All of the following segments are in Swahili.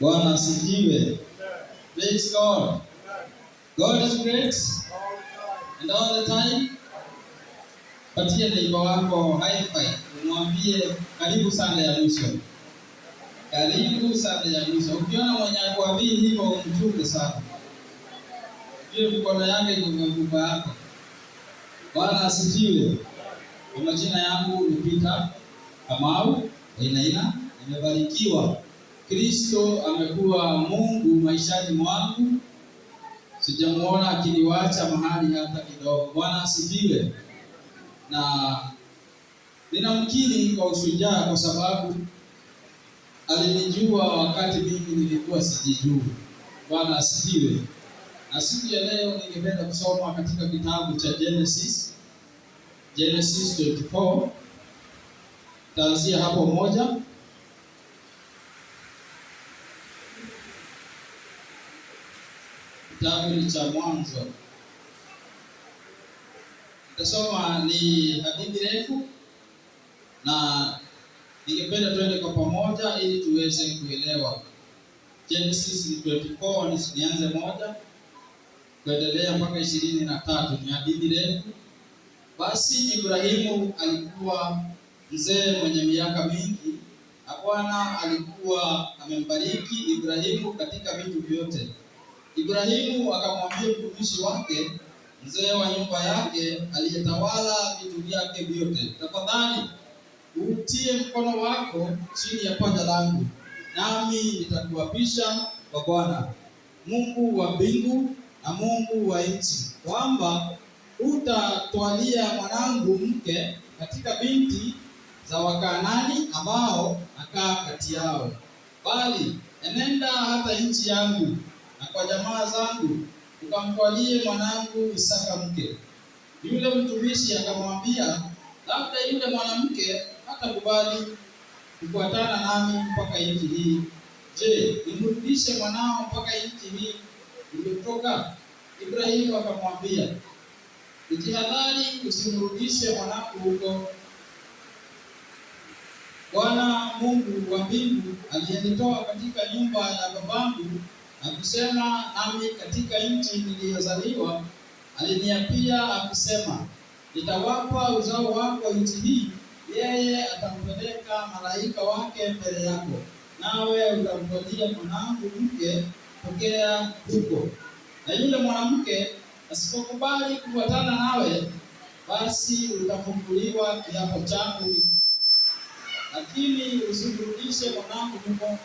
Bwana asifiwe. Praise God. God is great and all the time. Patia neighbor wako high five. Umwambie karibu sana ya mwisho. Karibu sana ya mwisho. Ukiona mwenye akuambii hivyo umchunge sana. Hiyo mikono yake iko kwa mfuko yako. Bwana asifiwe. Kwa majina yangu ni Peter Kamau Wainaina. Nimebarikiwa. Kristo amekuwa Mungu maishani mwangu. Sijamuona akiniwacha mahali hata kidogo. Bwana asifiwe. Na ninamkiri kwa ushujaa kwa sababu alinijua wakati mimi nilikuwa sijijui. Bwana asifiwe. Na siku ya leo ningependa kusoma katika kitabu cha Genesis 24. Taanzia hapo moja. Kitabu ni cha Mwanzo. Nitasoma, ni hadithi refu na ningependa tuende kwa pamoja ili tuweze kuelewa. Genesis 24 nianze moja kuendelea mpaka 23. Ni hadithi refu. Basi Ibrahimu alikuwa mzee mwenye miaka mingi, na Bwana alikuwa amembariki Ibrahimu katika vitu vyote. Ibrahimu akamwambia mtumishi wake, mzee wa nyumba yake aliyetawala vitu vyake vyote, tafadhali utie mkono wako chini ya paja langu, nami nitakuapisha kwa Bwana Mungu wa mbingu na Mungu wa nchi, kwamba utatwalia mwanangu mke katika binti za Wakanaani ambao nakaa kati yao, bali enenda hata nchi yangu na kwa jamaa zangu ukamtwalie mwanangu Isaka mke. Yule mtumishi akamwambia, labda yule mwanamke hatakubali kufuatana nami mpaka nchi hii. Je, nimrudishe mwanao mpaka nchi hii uliotoka? Ibrahimu akamwambia, jihadhari usimrudishe mwanangu huko. Bwana Mungu wa mbingu aliyenitoa katika nyumba ya babangu na kusema nami katika nchi niliyozaliwa, aliniapia akisema, nitawapa uzao wako nchi hii. Yeye atampeleka malaika wake mbele yako, nawe utamtwalia mwanangu mke tokea huko. Na yule mwanamke asipokubali kufuatana nawe, basi utafunguliwa kiapo changu, lakini usimrudishe mwanangu huko.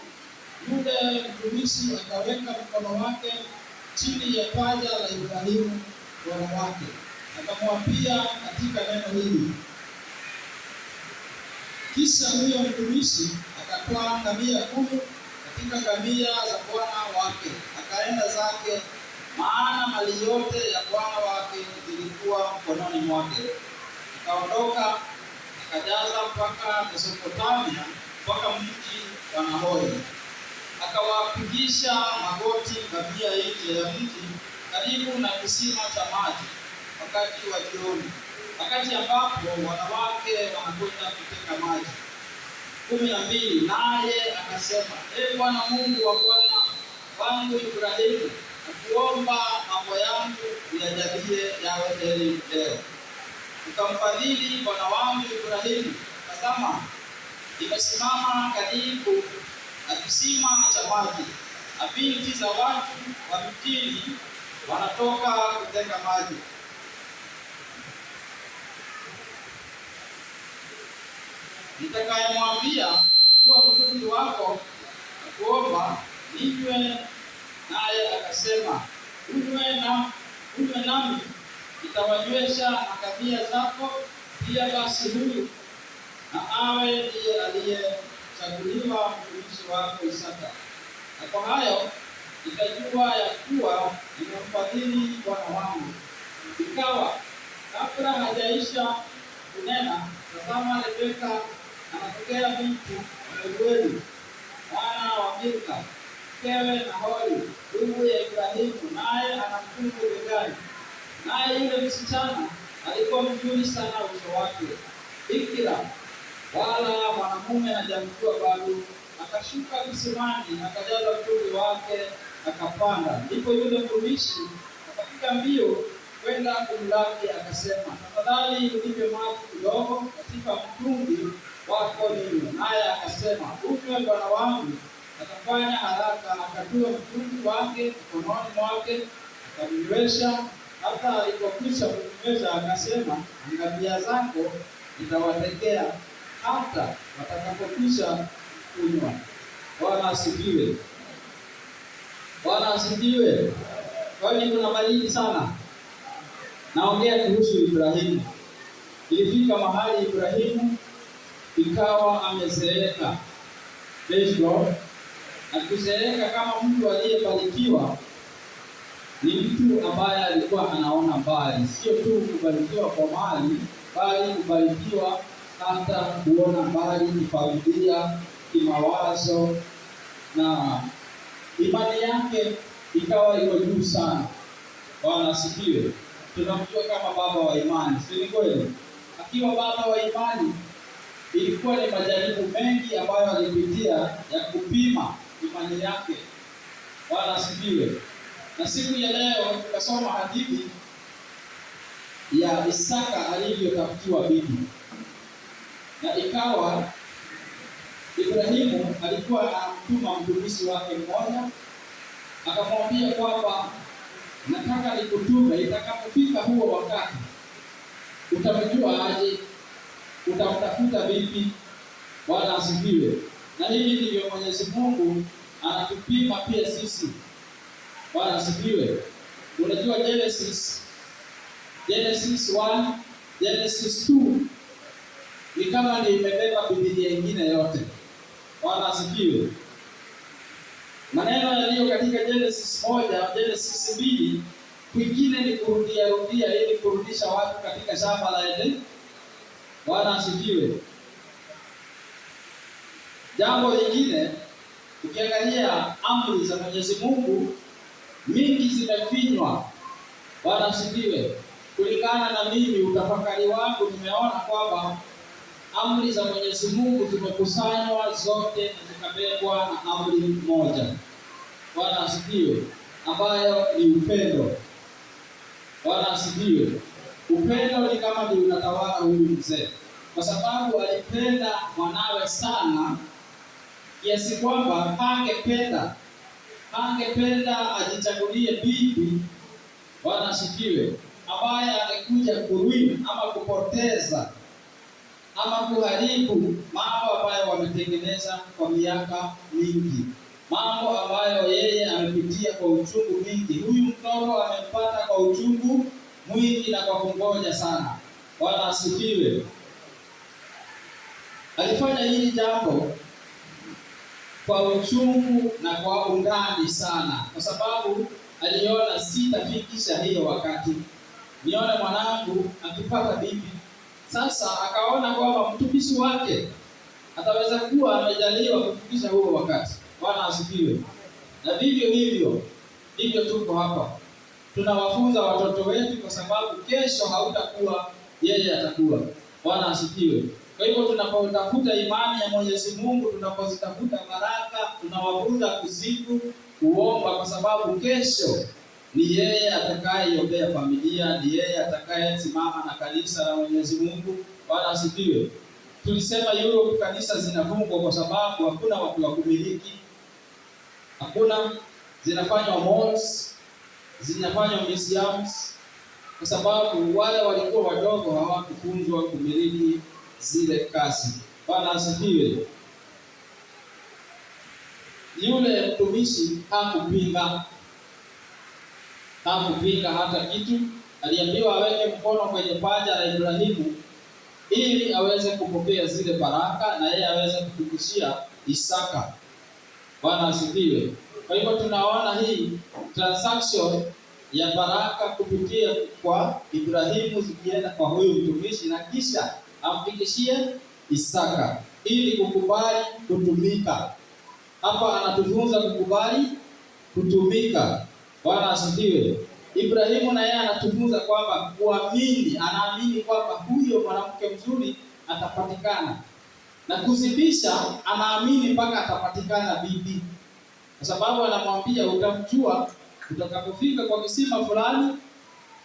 Yule mtumishi akaweka mkono wake chini ya paja la Ibrahimu bwana wake, akamwapia katika neno hili. Kisha huyo mtumishi akatwaa ngamia 10 katika ngamia za bwana wake, akaenda zake, maana mali yote ya bwana wake ilikuwa mkononi mwake. Akaondoka akajaza mpaka Mesopotamia, mpaka mji wa Nahori. Akawapigisha magoti ngamia nje ya mji karibu na kisima cha maji wakati wa jioni, wakati ambapo wanawake wanakwenda kuteka maji. 12. Naye akasema, Bwana Mungu wa bwana wangu Ibrahimu, nakuomba mambo yangu uyajalie yawe heri leo. Ukamfadhili bwana wangu Ibrahimu. Tazama, nimesimama karibu na kisima cha maji, na binti za watu wa mjini wanatoka kuteka maji. Nitakayemwambia kuwa mtumishi wako na kuomba ninywe, naye akasema, unywe nami nitawanywesha na ngamia zako pia, basi huyu na awe ndiye aliyechaguliwa mtumishi wako Isaka. Na kwa hayo nitajua ya kuwa nimemfadhili bwana wangu. Ikawa kabla hajaisha kunena, tazama, Rebeka anatokea binti Betueli mwana wa Milka mkewe Nahori ndugu ya Ibrahimu, naye ana mkungu begani. Naye yule msichana alikuwa mzuri sana uso wake, bikira, wala mwanamume hajamjua bado, akashuka kisimani, akajaza mtungi wake, akapanda. Ndipo yule mtumishi akapiga mbio kwenda kumlaki, akasema, tafadhali unipe maji kidogo katika mtungi wako ninywe. Naye akasema, unywe bwana wangu. Akafanya haraka, akatua mtungi wake mkononi mwake, akamnywesha. Hata alipokwisha kumnywesha, akasema, ngamia zako nitawatekea hata watakapokwisha kunywa. Bwana asifiwe. Bwana asifiwe. Kwani kuna baridi sana. Naongea kuhusu Ibrahimu. Ilifika mahali Ibrahimu ikawa amezeeka. Praise God. Na kuzeeka kama mtu aliyebarikiwa ni mtu ambaye alikuwa anaona mbali, sio tu kubarikiwa kwa mali, bali kubarikiwa hata kuona mbali kifamilia, kimawazo, na imani yake ikawa iko juu sana. Bwana asifiwe. Tunamjua kama baba wa imani, si kweli? Akiwa baba wa imani, ilikuwa ni majaribu mengi ambayo alipitia ya kupima imani yake. Bwana asifiwe. Na siku ya leo tukasoma hadithi ya Isaka alivyotafutiwa bibi. Na ikawa Ibrahimu alikuwa anamtuma mtumishi wake mmoja, akamwambia kwamba nataka nikutume, itakapofika huo wakati utamjua aje, utamtafuta vipi? Bwana asifiwe. Na hivi ndivyo Mwenyezi Mungu anatupima pia sisi. Bwana asifiwe. Unajua Genesis 1, Genesis 2 ni kama ndio imebeba Biblia nyingine yote. Bwana asifiwe. Maneno yaliyo katika Genesis 1, Genesis 2, kwingine ni kurudia ili kurudisha watu katika shamba la Edeni. Bwana asifiwe. Jambo lingine, ukiangalia amri za Mwenyezi Mungu mingi zimefinywa. Bwana asifiwe. Kulingana na mimi, utafakari wangu, nimeona kwamba amri za Mwenyezi Mungu zimekusanywa zote na zikabebwa na amri moja. Bwana asifiwe, ambayo ni upendo. Bwana asifiwe. Upendo ni kama ndio unatawala huyu mzee, kwa sababu alipenda mwanawe sana kiasi kwamba hangependa ajichagulie bibi. Bwana asifiwe, ambaye angekuja kuruini ama kupoteza ama kuharibu mambo ambayo wametengeneza kwa miaka mingi, mambo ambayo yeye amepitia kwa uchungu mingi. Huyu mtoto amempata kwa uchungu mwingi na kwa kungoja sana. Bwana asifiwe. Alifanya hili jambo kwa uchungu na kwa undani sana, kwa sababu aliona sitafikisha hiyo wakati nione mwanangu akipata bibi. Sasa akaona kwamba mtumishi wake ataweza kuwa amejaliwa kufikisha huo wakati. Bwana asifiwe. Na vivyo hivyo ndivyo tuko hapa, tunawafunza watoto wetu, kwa sababu kesho hautakuwa yeye atakuwa. Bwana asifiwe. Kwa hivyo tunapotafuta imani ya Mwenyezi Mungu, tunapozitafuta baraka, tunawafunza kusifu, kuomba, kwa sababu kesho ni yeye atakayeiombea familia, ni yeye atakayesimama na kanisa la Mwenyezi Mungu. Bwana asifiwe. Tulisema Europe kanisa zinafungwa kwa sababu hakuna watu wa kumiliki. Hakuna, zinafanywa malls, zinafanywa museums, kwa sababu wale walikuwa wadogo hawakufunzwa kumiliki zile kazi. Bwana asifiwe. Yule mtumishi hakupinga hata kitu. Aliambiwa aweke mkono kwenye paja la Ibrahimu ili aweze kupokea zile baraka na yeye aweze kufikishia Isaka. Bwana asifiwe. Kwa hivyo tunaona hii transaction ya baraka kupitia kwa Ibrahimu zikienda kwa huyu mtumishi na kisha amfikishie Isaka ili kukubali kutumika. Hapa anatufunza kukubali kutumika. Bwana asifiwe. Ibrahimu na yeye anatufunza kwamba kuamini, anaamini kwamba huyo mwanamke mzuri atapatikana. na kuzidisha, anaamini mpaka atapatikana bibi, kwa sababu anamwambia utamjua utakapofika kwa kisima fulani,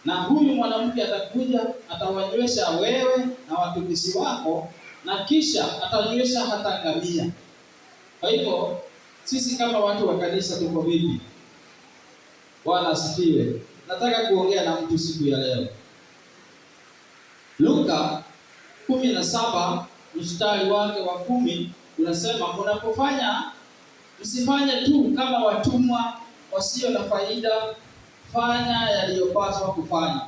na huyu mwanamke atakuja atawanywesha wewe na watumishi wako, na kisha atanywesha hata ngamia. Kwa hivyo sisi kama watu wa kanisa tuko vipi? Bwana asifiwe. Nataka kuongea na mtu siku ya leo. Luka 17 mstari wake wa 10 unasema, mnapofanya msifanye tu kama watumwa wasio na faida, fanya yaliyopaswa kufanya.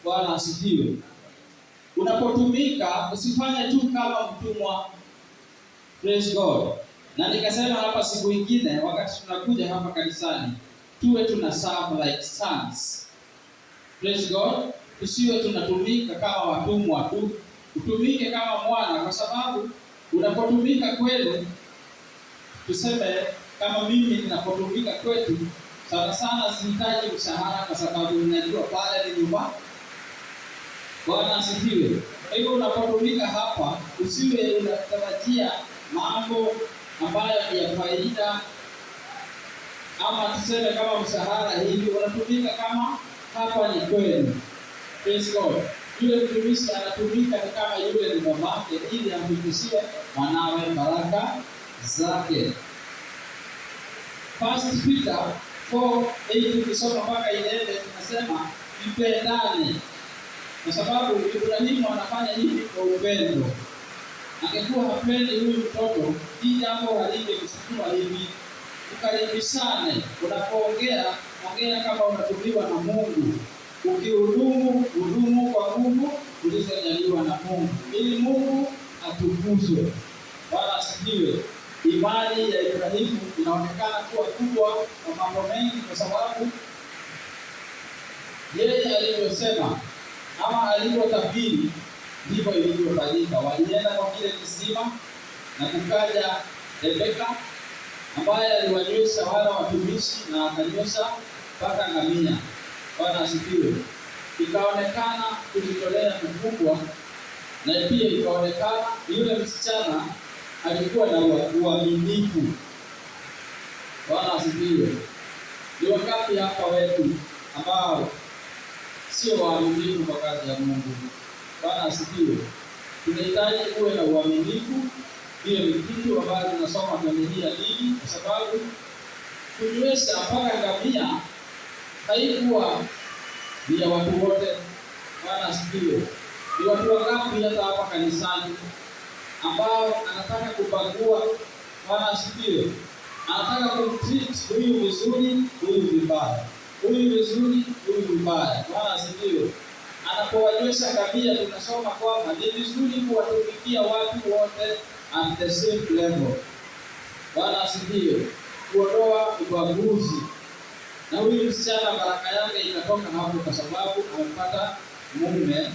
Bwana asifiwe. Unapotumika usifanye tu kama mtumwa. Praise God. Na nikasema hapa siku nyingine wakati tunakuja hapa kanisani, tuwe tuna serve like sons. Praise God. Tusiwe tunatumika kama watumwa tu, utumike kama mwana, kwa sababu unapotumika kwenu, tuseme kama mimi ninapotumika kwetu, sana sana sihitaji mshahara, kwa sababu ninajua pale ni nyumba. Bwana asifiwe. Kwa hivyo unapotumika hapa, usiwe unatarajia mambo ambayo ni ya faida, ama tuseme kama mshahara hivi. Unatumika kama hapa ni kwenu. Praise God. Yule mtumishi anatumika ni kama yule ni mamake, ili amfikishie mwanawe baraka zake. 1 Peter 4:8 ukisoma mpaka 11 tunasema mpendane, kwa sababu Ibrahimu anafanya hivi kwa upendo. Angekuwa hapendi huyu mtoto, hii jambo halingemsukuma hivi. Ukaribishane, unapoongea ongea kama unatumiwa na Mungu. Ukihudumu kwa nguvu ulizojaliwa na Mungu, ili Mungu atukuzwe. Bwana asifiwe. Imani ya Ibrahimu inaonekana kuwa kubwa kwa mambo mengi, kwa sababu yeye alivyosema ama alivyotabiri ndivyo ilivyofanyika. Walienda kwa kile kisima na kukaja Rebeka ambaye aliwanywesha wale watumishi na akanywesha mpaka ngamia. Bwana asifiwe. Ikaonekana kujitolea mkubwa, na pia ikaonekana yule msichana alikuwa na uaminifu. Bwana asifiwe. Ni wakati hapa wetu ambao sio waaminifu kwa kazi ya Mungu. Bwana asifiwe. Tunahitaji kuwe na uaminifu. Hiyo ni kitu ambacho tunasoma kwenye hii dini, kwa sababu kunywesha mpaka ngamia haikuwa ni ya watu wote. Bwana asifiwe. Ni watu wangapi hata hapa kanisani ambao anataka kubagua? Bwana asifiwe. Anataka kumtreat huyu vizuri, huyu vibaya, huyu vizuri, huyu vibaya. Bwana asifiwe. Anapowanywesha ngamia, tunasoma kwamba ni vizuri kuwatumikia watu wote at the same level. Bwana asifiwe. Kuondoa ubaguzi. Na huyu msichana baraka yake inatoka hapo, kwa sababu amepata mume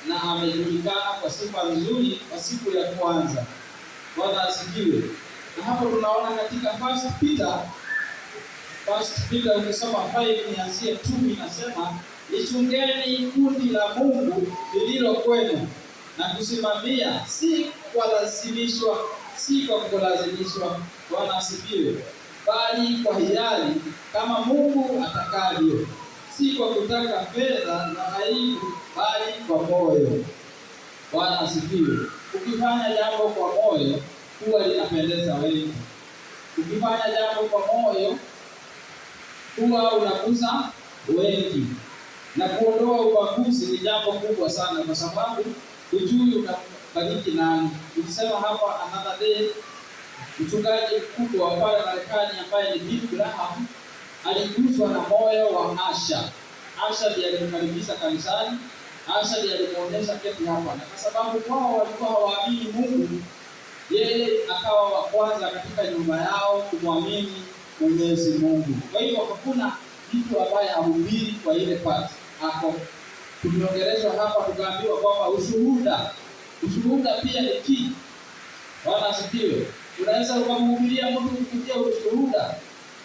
na amejulikana kwa sifa nzuri kwa siku ya kwanza. Bwana asifiwe. Na hapo tunaona katika 1 Peter ukisoma 5 nianzie 2 inasema, ichungeni kundi la Mungu lililo kwenu na kusimamia, si kwa kulazimishwa. Bwana asifiwe. Bali kwa hiari, kama Mungu atakavyo, si kwa kutaka fedha na aibu, bali kwa moyo. Bwana asifiwe. Ukifanya jambo kwa moyo, huwa linapendeza wengi. Ukifanya jambo kwa moyo, huwa unakuza wengi. Na kuondoa ubaguzi ni jambo kubwa sana, kwa sababu hujui utabariki nani. Ukisema hapa another day, mchungaji mkubwa wa pale Marekani ambaye ni Bill Graham aliguswa na moyo wa Asha. Asha ndiye alimkaribisha kanisani. Asha ndiye alimuonyesha keti hapa, na kwa sababu wao walikuwa hawaamini Mungu, yeye akawa wa kwanza katika nyumba yao kumwamini Mwenyezi Mungu. Kwa hiyo hakuna mtu ambaye hahubiri kwa ile part hapo. Tumeongeleshwa hapa tukaambiwa kwamba ushuhuda pia ni key. Bwana asifiwe. Unaweza ukamhubiria mtu kupitia ushuhuda.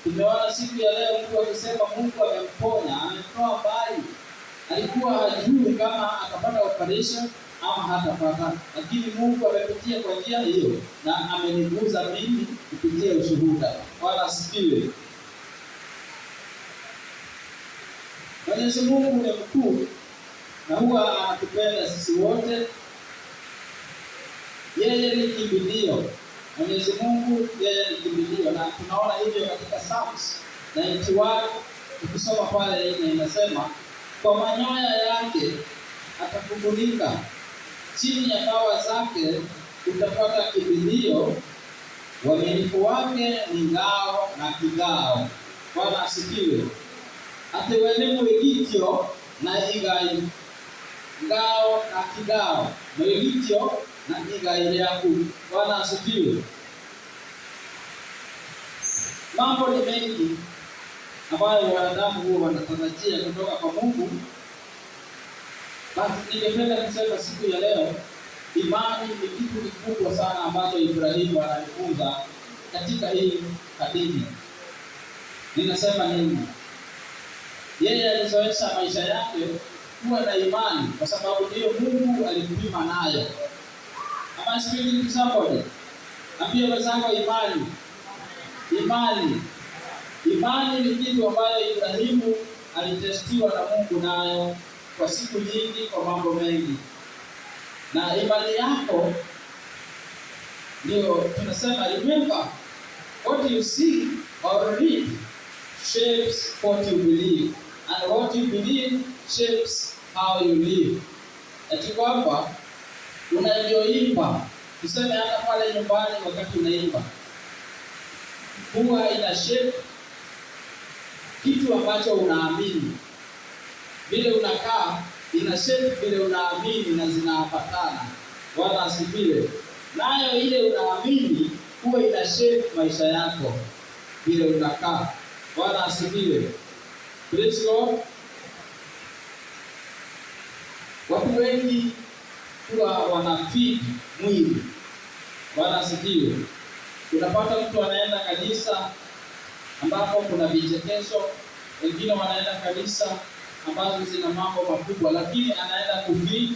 Tumeona siku ya leo mtu akisema Mungu amemponya, amemtoa mbali. Alikuwa hajui kama akapata operation ama hatapata, lakini Mungu amepitia kwa njia hiyo na ameniguza mimi kupitia ushuhuda. Bwana asifiwe. Mwenyezi Mungu ni mkuu na huwa anatupenda sisi wote. Yeye ni kimbilio. Mwenyezi Mungu yeye ni kimbilio, na tunaona hivyo katika Psalms 91 tukisoma pale inasema, kwa manyoya yake atakufunika, chini ya bawa zake utapata kimbilio, uaminifu wake ni ngao na kigao. Bwana asifiwe. Ate wene mwegitio na igai, ngao na kigao, mwegitio na igai yaku. Bwana asifiwe. Mambo ni mengi ambayo wanadamu huwa wanatarajia kutoka kwa Mungu. Basi ningependa kusema siku ya leo, imani ni kitu kikubwa sana ambacho Ibrahimu ananifunza katika hii hadithi. Ninasema nini? Yeye alizoesha maisha yake kuwa na imani kwa sababu ndiyo Mungu alimpima nayo. Ama speaking to somebody, ambia wenzako imani. Imani ni kitu ambayo Ibrahimu alitestiwa na Mungu nayo kwa siku nyingi, kwa mambo mengi. Na imani yako ndio tunasema, remember what you see or read shapes what you believe, and what you believe shapes how you live. Ati kwamba unavyoimba, tuseme hata pale nyumbani wakati unaimba, huwa ina shape kitu ambacho unaamini. Vile unakaa ina shape vile unaamini na zinaambatana. Bwana asifiwe. Nayo ile unaamini huwa ina shape maisha yako vile unakaa. Bwana asifiwe. Praise God. Watu wengi huwa wanafeed mwili. Bwana asifiwe. Unapata mtu anaenda kanisa ambapo kuna vichekesho, wengine wanaenda kanisa ambazo zina mambo makubwa, lakini anaenda kufeed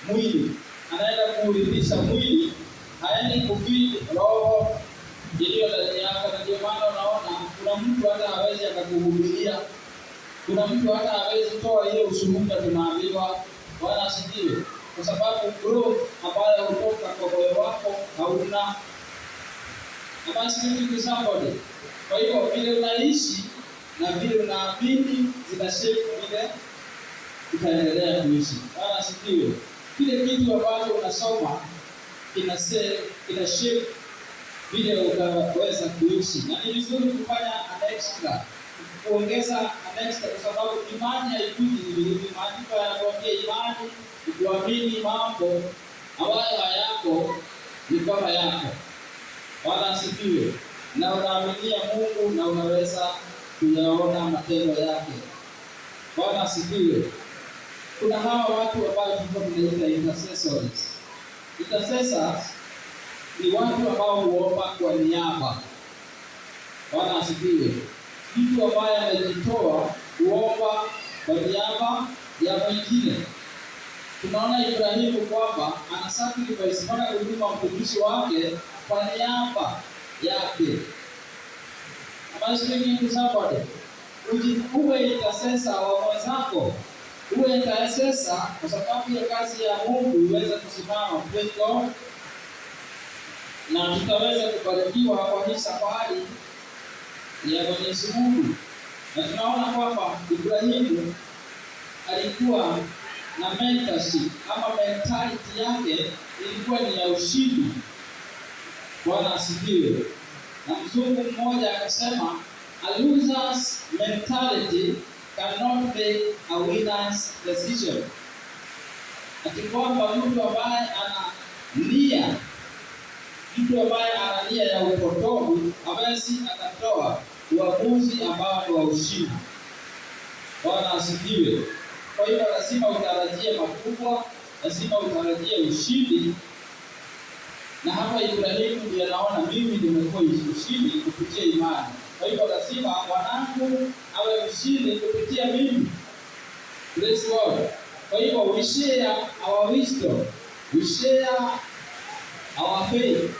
mwili, anaenda kuuridhisha mwili, haendi kufeed roho iliyo ndani yako. Na ndio maana unaona kuna mtu hata hawezi akakuhubiria, kuna mtu hata hawezi toa hiyo ushuhuda tunaambiwa. Bwana asifiwe. Kwa sababu growth ambayo hutoka kwa moyo wako hauna. Ama speaking to somebody. Kwa hivyo vile unaishi na vile unaamini zina shape vile utaendelea kuishi. Bwana asifiwe. Kile kitu ambacho unasoma kina shape vile utaweza kuishi. Na ni vizuri kufanya an extra, kuongeza an extra, kwa sababu imani haikuji hivi. Maandiko yanatuambia imani ni kuamini mambo ambayo hayako ni kama yako. Bwana asifiwe. Na unaaminia Mungu na unaweza kuyaona matendo yake. Bwana asifiwe. Kuna hawa watu ambao tunaita intercessors. Intercessors ni watu ambao huomba kwa niaba. Bwana asifiwe. Mtu ambaye anajitoa kuomba kwa niaba ya mwingine. Tunaona Ibrahimu kwamba ana sacrifice mpaka kumtuma mtumishi wake kwa niaba yake. Ama speaking to somebody, uwe intercessor wa mwenzako, uwe intercessor kwa sababu ya kazi ya Mungu iweze kusimama. Praise God. Na tutaweza kubarikiwa kwa hii safari ya Mwenyezi Mungu. Na tunaona kwamba Ibrahimu alikuwa na mentorship ama mentality yake ilikuwa ni ya ushindi. Bwana asifiwe. Na mzungu mmoja akasema, a loser's mentality cannot make a winner's decision. Ati kwamba mtu ambaye ana nia ya upotovu hawezi akatoa uamuzi ambao ni wa ushindi. Bwana asifiwe. Kwa hivyo lazima utarajie makubwa, lazima utarajie ushindi. Na hapa Ibrahimu ndiye anaona mimi nimekuwa ushindi kupitia imani. Kwa hivyo lazima mwanangu awe ushindi kupitia mimi. Praise God. Kwa hivyo we share our wisdom We share our faith.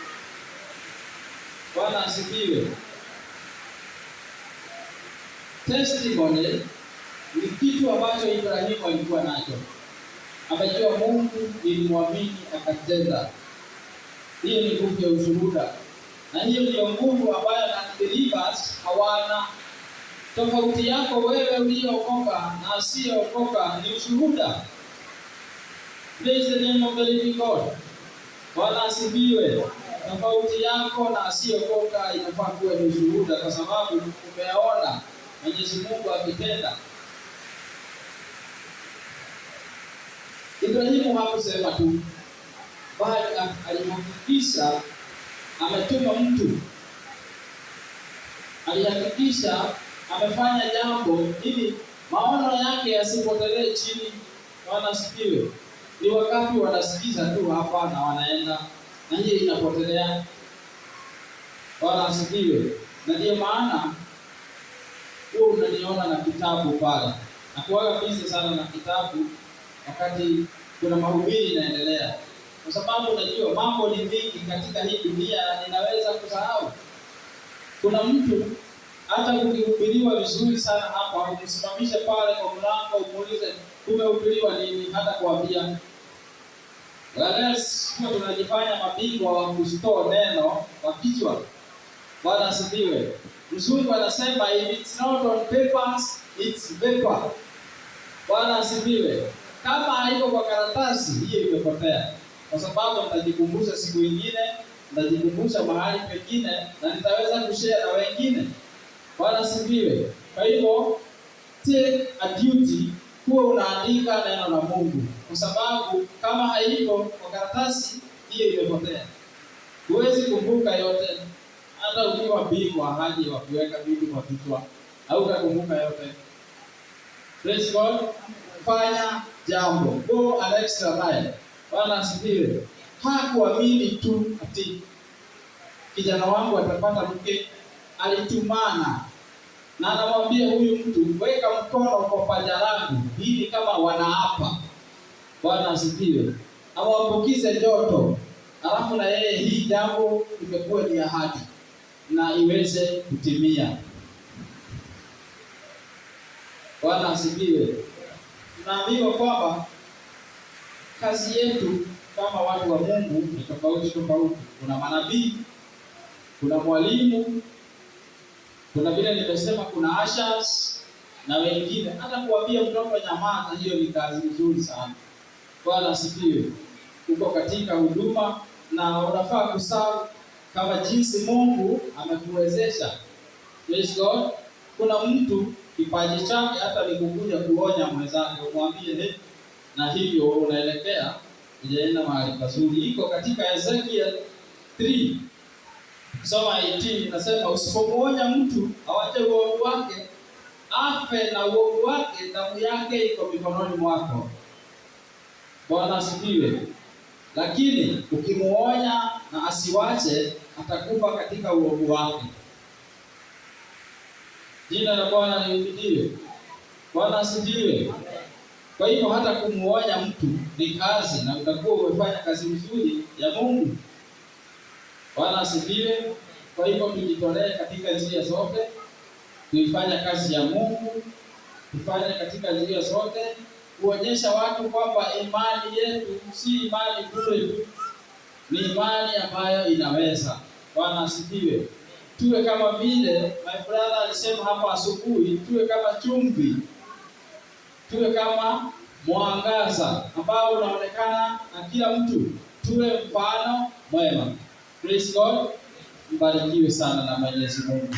Bwana asifiwe. Testimony ni kitu ambacho Ibrahimu alikuwa nacho. Amejua Mungu nilimwamini akatenda. Hiyo ni nguvu ya ushuhuda. Na hiyo ndio nguvu ambayo believers hawana. Tofauti yako wewe uliyookoka na asiyeokoka ni ushuhuda. Praise the name of the living God. Bwana asifiwe. Tofauti yako na asiyeokoka inafaa kuwa ni ushuhuda, kwa sababu umeona Mwenyezi Mungu akitenda. Ibrahimu hakusema tu, bali alihakikisha ametuma mtu. Alihakikisha amefanya jambo ili maono yake yasipotelee chini. Bwana asifiwe. Ni wakati wanasikiza tu hapa na wanaenda, na hiyo inapotelea. Bwana asifiwe. Na ndio maana huo unaniona na kitabu pale. Nakuaga busy sana na kitabu wakati kuna mahubiri inaendelea. Kwa sababu unajua mambo ni mengi katika hii dunia na ninaweza kusahau. Kuna mtu hata ukihubiriwa vizuri sana hapa, umsimamishe pale kwa mlango umuulize umehubiriwa nini, hata kuambia. Wales kama tunajifanya mabingwa wa kustore neno kwa kichwa. Bwana asifiwe. Mzungu anasema if it's not on papers, it's vapor. Bwana asifiwe. Kama haiko kwa karatasi, hiyo imepotea. Kwa sababu nitajikumbusha siku nyingine, nitajikumbusha mahali pengine, na nitaweza kushare na wengine. Bwana asifiwe. Kwa hivyo take a duty kuwa unaandika neno la Mungu, kwa sababu kama haiko kwa karatasi, hiyo imepotea. Huwezi kumbuka yote. Hata ukiwa bingwa haji wa kuweka vitu kwa kichwa, au utakumbuka yote. Praise God. Fanya jambo. Go an extra mile. Bwana asifiwe. Hakuamini tu ati kijana wangu atapata mke, alitumana. Na anamwambia huyu mtu, weka mkono kwa paja langu, hili kama wanaapa. Bwana asifiwe. Awaambukize joto. Alafu na yeye hii jambo imekuwa ni ahadi na iweze kutimia. Bwana asifiwe. Tunaambiwa kwamba kazi yetu kama watu wa Mungu ni tofauti tofauti. Kuna manabii, kuna mwalimu, kuna vile nimesema kuna ushers na wengine. Hata kuambia mtoto nyamaza, hiyo ni kazi nzuri sana. Bwana asifiwe. Uko katika huduma na unafaa kusawa kama jinsi Mungu amekuwezesha. Praise God. Kuna mtu kipaji chake hata nikukuja kuonya mwenzake, umwambie na hivyo unaelekea kujaenda mahali pazuri. Iko katika Ezekiel 3 soma 18 inasema, usipomuonya mtu awache uovu wake, afe na uovu wake, damu yake iko mikononi mwako. Bwana asifiwe. Lakini ukimuonya na asiwache, atakufa katika uovu wake. Jina la Bwana lihimidiwe. Bwana asifiwe. Kwa hivyo hata kumuonya mtu ni kazi, na utakuwa umefanya kazi nzuri ya Mungu. Bwana asifiwe. Kwa hivyo tujitolee katika njia zote, tuifanye kazi ya Mungu, tufanye katika njia zote, kuonyesha watu kwamba imani yetu si imani bure tu, ni imani ambayo inaweza. Bwana asifiwe. Tuwe kama vile my brother alisema hapa asubuhi, tuwe kama chumvi, tuwe kama mwangaza ambao unaonekana na kila mtu, tuwe mfano mwema. Praise God. Mbarikiwe sana na Mwenyezi Mungu.